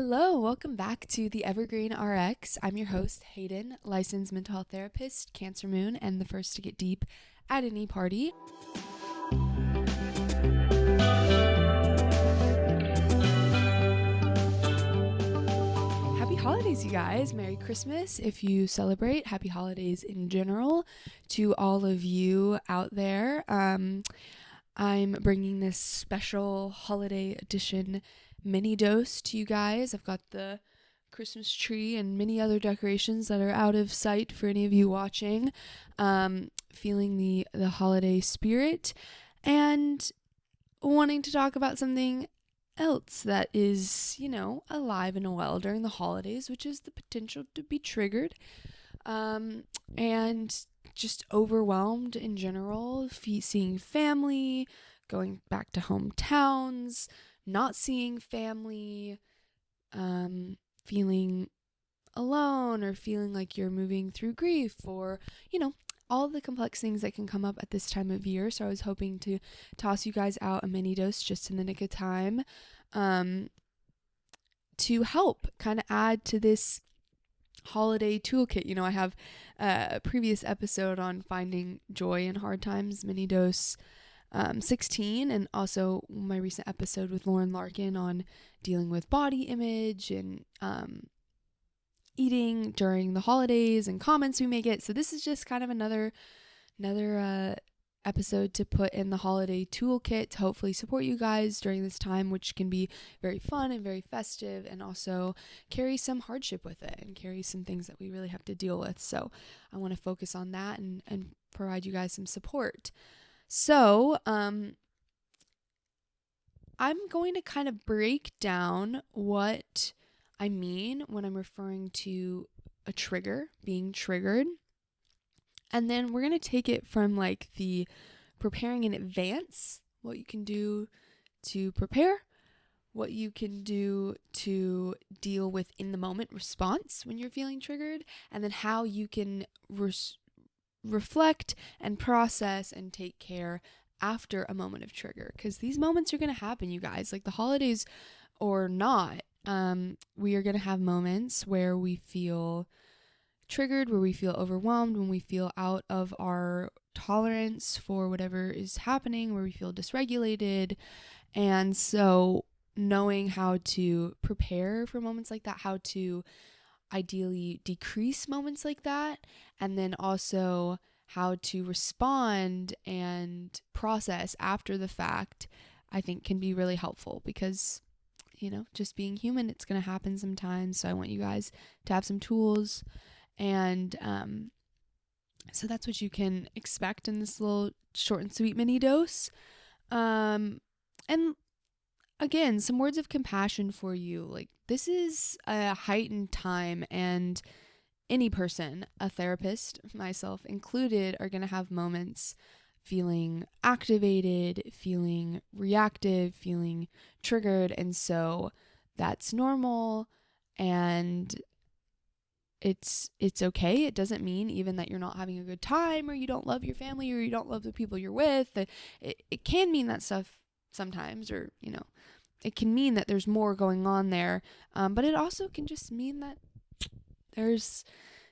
Hello, welcome back to the Evergreen RX. I'm your host, Hayden, licensed mental health therapist, Cancer Moon, and the first to get deep at any party. Happy holidays, you guys. Merry Christmas if you celebrate. Happy holidays in general to all of you out there. I'm bringing this special holiday edition Minidose to you guys. I've got the Christmas tree and many other decorations that are out of sight for any of you watching. Feeling the holiday spirit and wanting to talk about something else that is, alive and well during the holidays, which is the potential to be triggered. And just overwhelmed in general, seeing family, going back to hometowns, not seeing family, feeling alone or feeling like you're moving through grief or, all the complex things that can come up at this time of year. So I was hoping to toss you guys out a mini dose just in the nick of time to help kind of add to this holiday toolkit. I have a previous episode on finding joy in hard times, Minidose 16, and also my recent episode with Lauren Larkin on dealing with body image and eating during the holidays and comments we may get. So this is just kind of another episode to put in the holiday toolkit to hopefully support you guys during this time, which can be very fun and very festive, and also carry some hardship with it and carry some things that we really have to deal with. So I want to focus on that and provide you guys some support. So I'm going to kind of break down what I mean when I'm referring to a trigger, being triggered. And then we're going to take it from like the preparing in advance, what you can do to prepare, what you can do to deal with in the moment response when you're feeling triggered, and then how you can reflect and process and take care after a moment of trigger. Because these moments are going to happen, you guys, like the holidays or not. We are going to have moments where we feel triggered, where we feel overwhelmed, when we feel out of our tolerance for whatever is happening, where we feel dysregulated. And so knowing how to prepare for moments like that, how to ideally decrease moments like that, and then also how to respond and process after the fact, I think can be really helpful because, just being human, it's going to happen sometimes. So I want you guys to have some tools. And so that's what you can expect in this little short and sweet mini dose. And again, some words of compassion for you. Like, this is a heightened time, and any person, a therapist, myself included, are going to have moments feeling activated, feeling reactive, feeling triggered. And so that's normal, and it's okay. It doesn't mean even that you're not having a good time or you don't love your family or you don't love the people you're with. It can mean that stuff sometimes, or, it can mean that there's more going on there. But it also can just mean that there's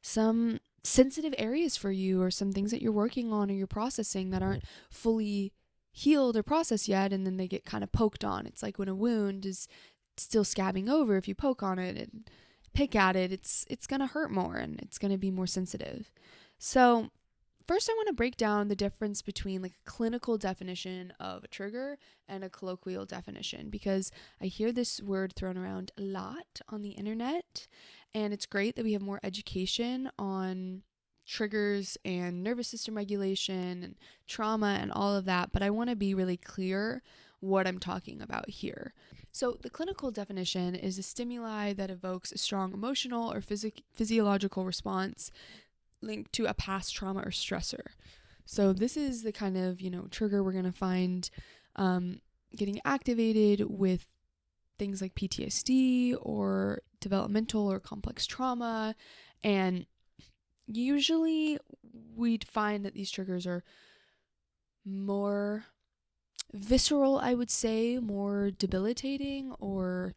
some sensitive areas for you or some things that you're working on or you're processing that aren't fully healed or processed yet, and then they get kind of poked on. It's like when a wound is still scabbing over, if you poke on it and pick at it, it's going to hurt more and it's going to be more sensitive. So first, I want to break down the difference between like a clinical definition of a trigger and a colloquial definition, because I hear this word thrown around a lot on the internet, and it's great that we have more education on triggers and nervous system regulation and trauma and all of that, but I want to be really clear what I'm talking about here. So the clinical definition is a stimuli that evokes a strong emotional or physiological response linked to a past trauma or stressor. So this is the kind of, trigger we're going to find getting activated with things like PTSD or developmental or complex trauma. And usually we'd find that these triggers are more visceral, I would say, more debilitating, or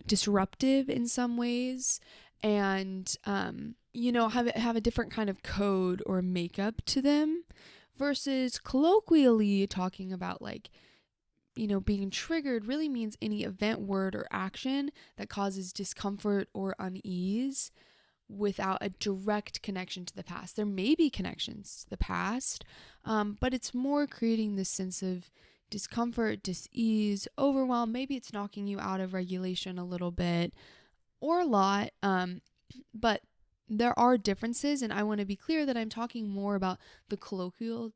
disruptive in some ways, and have a different kind of code or makeup to them, versus colloquially talking about like, being triggered really means any event, word, or action that causes discomfort or unease without a direct connection to the past. There may be connections to the past, but it's more creating this sense of discomfort, dis-ease, overwhelm. Maybe it's knocking you out of regulation a little bit or a lot, but there are differences, and I want to be clear that I'm talking more about the colloquial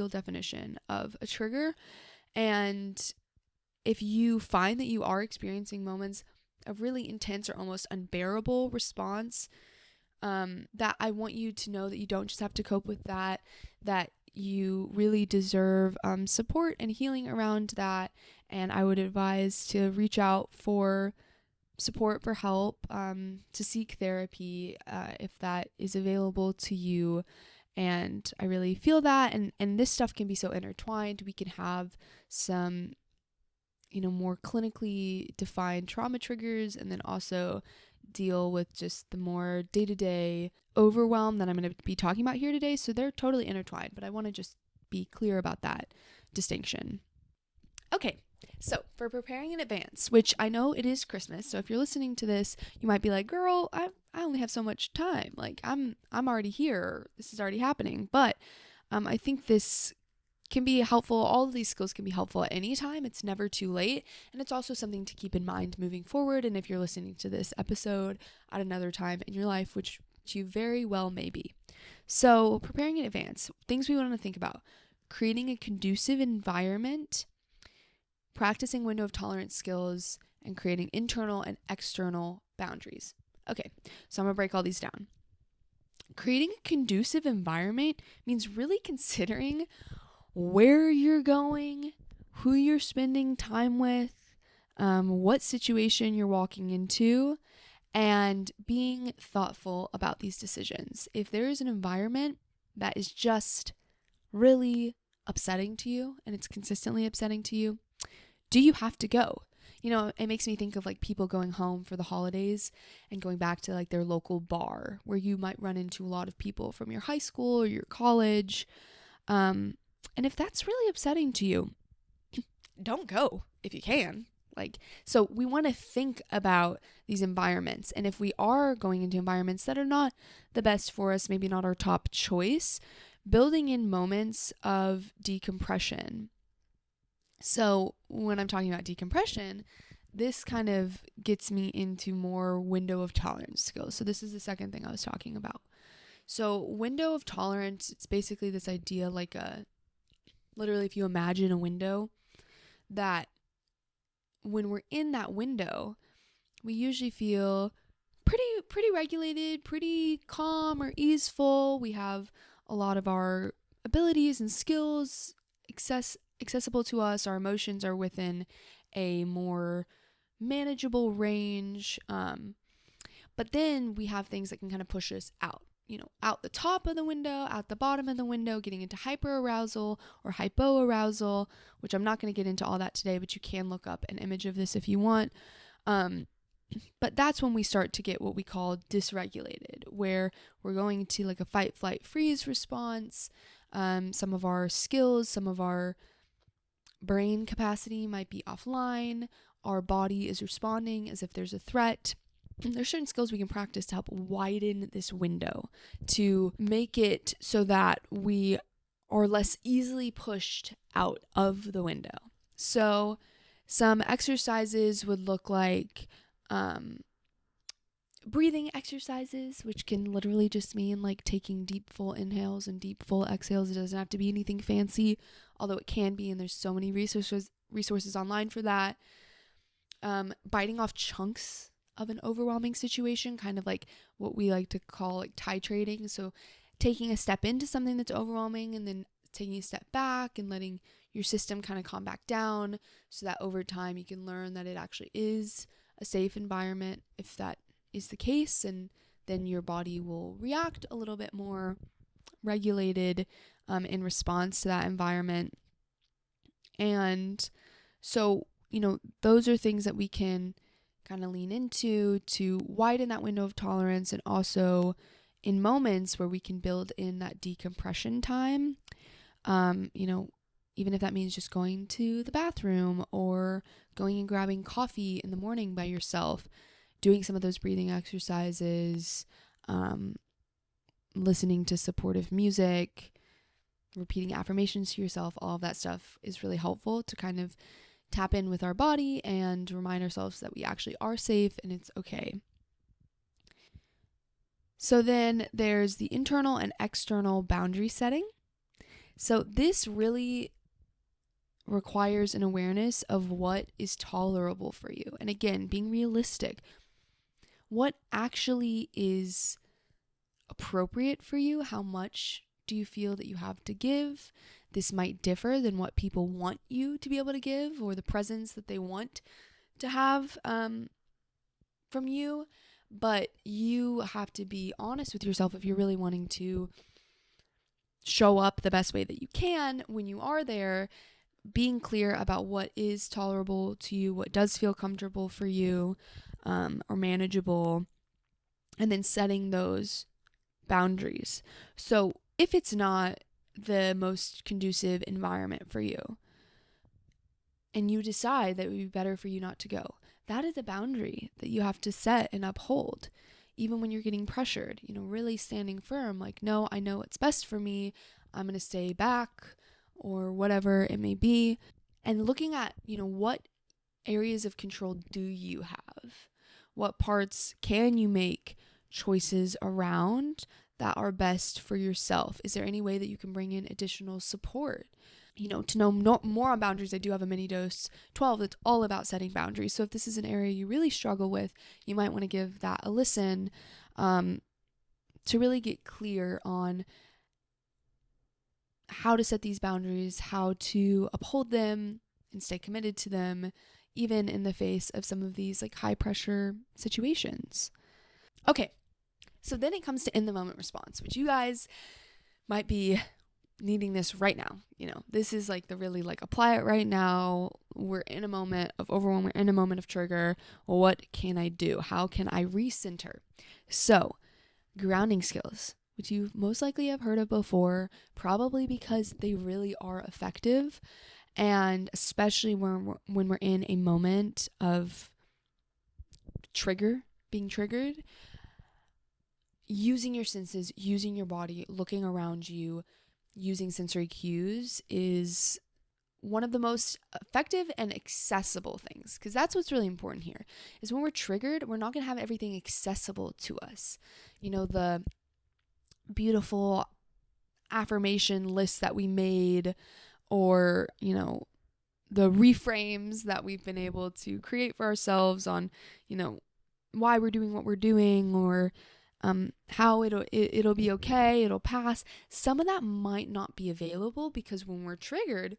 definition of a trigger. And if you find that you are experiencing moments of really intense or almost unbearable response, that I want you to know that you don't just have to cope with that you really deserve support and healing around that. And I would advise to reach out for support, for help, to seek therapy if that is available to you. And I really feel that, and this stuff can be so intertwined. We can have some more clinically defined trauma triggers, and then also deal with just the more day-to-day overwhelm that I'm going to be talking about here today. So they're totally intertwined, but I want to just be clear about that distinction. Okay, so for preparing in advance, which I know it is Christmas, so if you're listening to this, you might be like, girl, I only have so much time. Like, I'm already here. This is already happening. But I think this can be helpful. All of these skills can be helpful at any time. It's never too late. And it's also something to keep in mind moving forward. And if you're listening to this episode at another time in your life, which you very well may be. So preparing in advance, things we want to think about: creating a conducive environment, practicing window of tolerance skills, and creating internal and external boundaries. Okay, so I'm going to break all these down. Creating a conducive environment means really considering where you're going, who you're spending time with, what situation you're walking into, and being thoughtful about these decisions. If there is an environment that is just really upsetting to you, and it's consistently upsetting to you, do you have to go? It makes me think of like people going home for the holidays and going back to like their local bar where you might run into a lot of people from your high school or your college. And if that's really upsetting to you, don't go if you can. So we want to think about these environments. And if we are going into environments that are not the best for us, maybe not our top choice, building in moments of decompression. So when I'm talking about decompression, this kind of gets me into more window of tolerance skills. So this is the second thing I was talking about. So window of tolerance, it's basically this idea like literally if you imagine a window, that when we're in that window, we usually feel pretty regulated, pretty calm or easeful. We have a lot of our abilities and skills accessible to us. Our emotions are within a more manageable range. But then we have things that can kind of push us out. Out the top of the window, out the bottom of the window, getting into hyperarousal or hypoarousal, which I'm not going to get into all that today, but you can look up an image of this if you want. But that's when we start to get what we call dysregulated, where we're going to like a fight, flight, freeze response. Some of our skills, some of our brain capacity might be offline. Our body is responding as if there's a threat. There's certain skills we can practice to help widen this window, to make it so that we are less easily pushed out of the window. So some exercises would look like breathing exercises, which can literally just mean like taking deep full inhales and deep full exhales. It doesn't have to be anything fancy, although it can be, and there's so many resources online for that. Biting off chunks of an overwhelming situation, kind of like what we like to call like titrating. So taking a step into something that's overwhelming and then taking a step back and letting your system kind of calm back down, so that over time you can learn that it actually is a safe environment if that is the case, and then your body will react a little bit more regulated in response to that environment. And so, those are things that we can kind of lean into to widen that window of tolerance, and also in moments where we can build in that decompression time, even if that means just going to the bathroom or going and grabbing coffee in the morning by yourself, doing some of those breathing exercises, listening to supportive music, repeating affirmations to yourself, all of that stuff is really helpful to kind of tap in with our body and remind ourselves that we actually are safe and it's okay. So then there's the internal and external boundary setting. So this really requires an awareness of what is tolerable for you. And again, being realistic. What actually is appropriate for you? How much do you feel that you have to give? This might differ than what people want you to be able to give, or the presence that they want to have from you. But you have to be honest with yourself if you're really wanting to show up the best way that you can when you are there, being clear about what is tolerable to you, what does feel comfortable for you, or manageable, and then setting those boundaries. So if it's not the most conducive environment for you and you decide that it would be better for you not to go, that is a boundary that you have to set and uphold. Even when you're getting pressured, really standing firm, like, no, I know what's best for me. I'm going to stay back, or whatever it may be. And looking at, what areas of control do you have? What parts can you make choices around that are best for yourself? Is there any way that you can bring in additional support? To know more on boundaries, I do have a Minidose 12 that's all about setting boundaries. So if this is an area you really struggle with, you might want to give that a listen, to really get clear on how to set these boundaries, how to uphold them and stay committed to them, even in the face of some of these like high pressure situations. Okay, so then it comes to in the moment response, which you guys might be needing this right now. This is like the really like apply it right now. We're in a moment of overwhelm. We're in a moment of trigger. What can I do? How can I recenter? So grounding skills, which you most likely have heard of before, probably because they really are effective. And especially when we're in a moment of being triggered, using your senses, using your body, looking around you, using sensory cues is one of the most effective and accessible things, because that's what's really important here is when we're triggered, we're not going to have everything accessible to us. The beautiful affirmation lists that we made, or the reframes that we've been able to create for ourselves on why we're doing what we're doing, or how it'll be okay, it'll pass. Some of that might not be available because when we're triggered,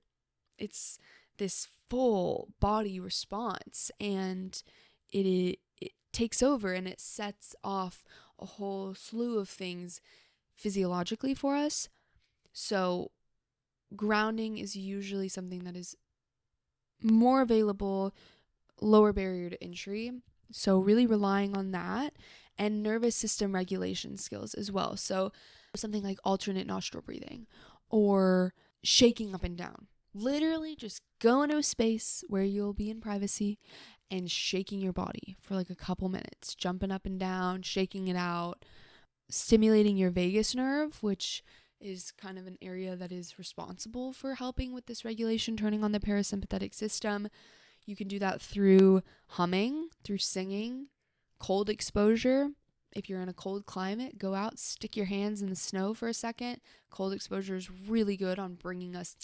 it's this full body response, and it takes over and it sets off a whole slew of things physiologically for us. So grounding is usually something that is more available, lower barrier to entry. So really relying on that, and nervous system regulation skills as well. So something like alternate nostril breathing or shaking up and down. Literally just go into a space where you'll be in privacy and shaking your body for like a couple minutes, jumping up and down, shaking it out, stimulating your vagus nerve, which is kind of an area that is responsible for helping with this regulation, turning on the parasympathetic system. You can do that through humming, through singing, cold exposure. If you're in a cold climate, go out, stick your hands in the snow for a second. Cold exposure is really good on bringing us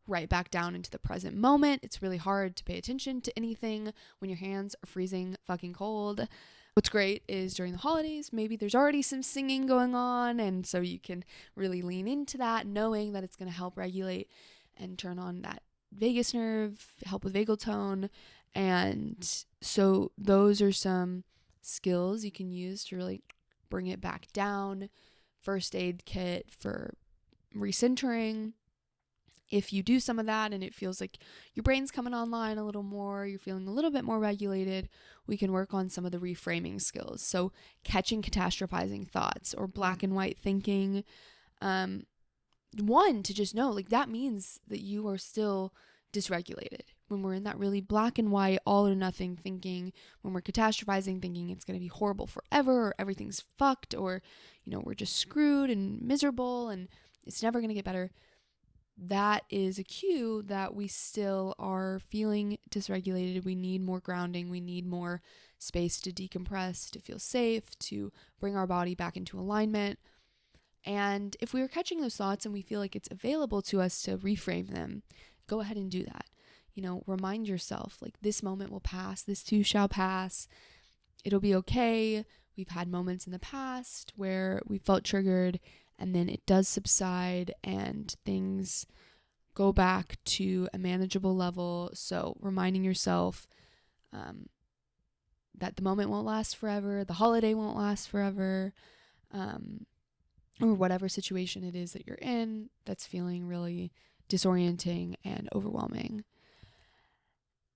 right back down into the present moment. It's really hard to pay attention to anything when your hands are freezing fucking cold. What's great is during the holidays, maybe there's already some singing going on, and so you can really lean into that, knowing that it's going to help regulate and turn on that vagus nerve, help with vagal tone. And so those are some skills you can use to really bring it back down. First aid kit for recentering. If you do some of that and it feels like your brain's coming online a little more, you're feeling a little bit more regulated, we can work on some of the reframing skills. So catching catastrophizing thoughts or black and white thinking. One, to just know, like, that means that you are still dysregulated. When we're in that really black and white, all or nothing thinking, when we're catastrophizing, thinking it's going to be horrible forever, or everything's fucked, or, we're just screwed and miserable and it's never going to get better. That is a cue that we still are feeling dysregulated. We need more grounding. We need more space to decompress, to feel safe, to bring our body back into alignment. And if we are catching those thoughts and we feel like it's available to us to reframe them, go ahead and do that. Remind yourself, like, this moment will pass. This too shall pass. It'll be okay. We've had moments in the past where we felt triggered and then it does subside and things go back to a manageable level. So reminding yourself that the moment won't last forever, the holiday won't last forever, or whatever situation it is that you're in that's feeling really disorienting and overwhelming.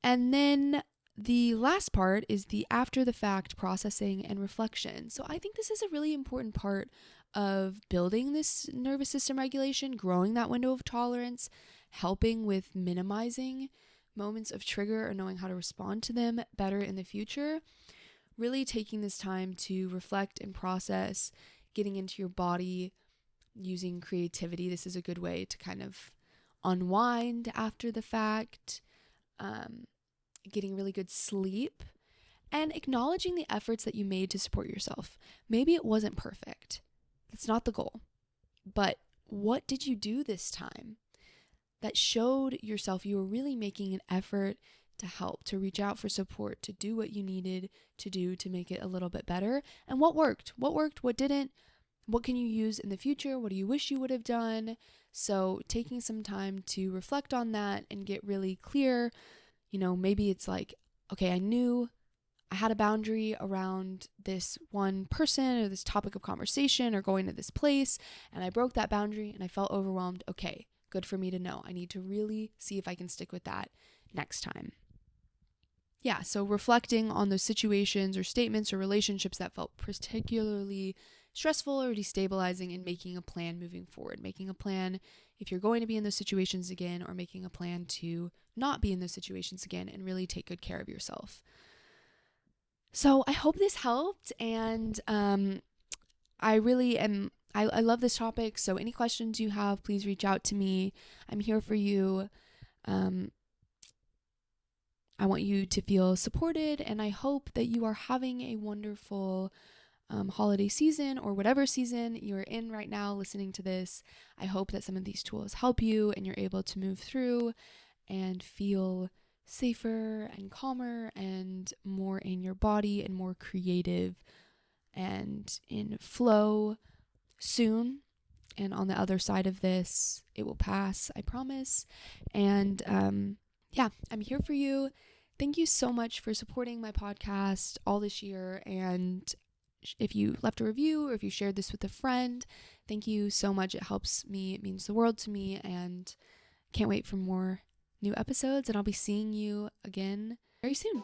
And then the last part is the after the fact processing and reflection. So I think this is a really important part of building this nervous system regulation, growing that window of tolerance, helping with minimizing moments of trigger or knowing how to respond to them better in the future. Really taking this time to reflect and process, getting into your body, using creativity. This is a good way to kind of unwind after the fact, getting really good sleep, and acknowledging the efforts that you made to support yourself. Maybe it wasn't perfect. That's not the goal. But what did you do this time that showed yourself you were really making an effort to help, to reach out for support, to do what you needed to do to make it a little bit better? And what worked? What didn't? What can you use in the future? What do you wish you would have done? So taking some time to reflect on that and get really clear. Maybe it's like, okay, I knew I had a boundary around this one person or this topic of conversation or going to this place, and I broke that boundary and I felt overwhelmed. Okay, good for me to know. I need to really see if I can stick with that next time. Yeah, so reflecting on those situations or statements or relationships that felt particularly stressful or destabilizing, and making a plan moving forward. Making a plan if you're going to be in those situations again, or making a plan to not be in those situations again and really take good care of yourself. So I hope this helped, and I really am. I love this topic. So any questions you have, please reach out to me. I'm here for you. I want you to feel supported, and I hope that you are having a wonderful holiday season, or whatever season you're in right now listening to this. I hope that some of these tools help you and you're able to move through and feel safer and calmer and more in your body and more creative and in flow soon. And on the other side of this, it will pass, I promise. And yeah, I'm here for you. Thank you so much for supporting my podcast all this year. And if you left a review or if you shared this with a friend, thank you so much. It helps me. It means the world to me, and can't wait for more new episodes. And I'll be seeing you again very soon.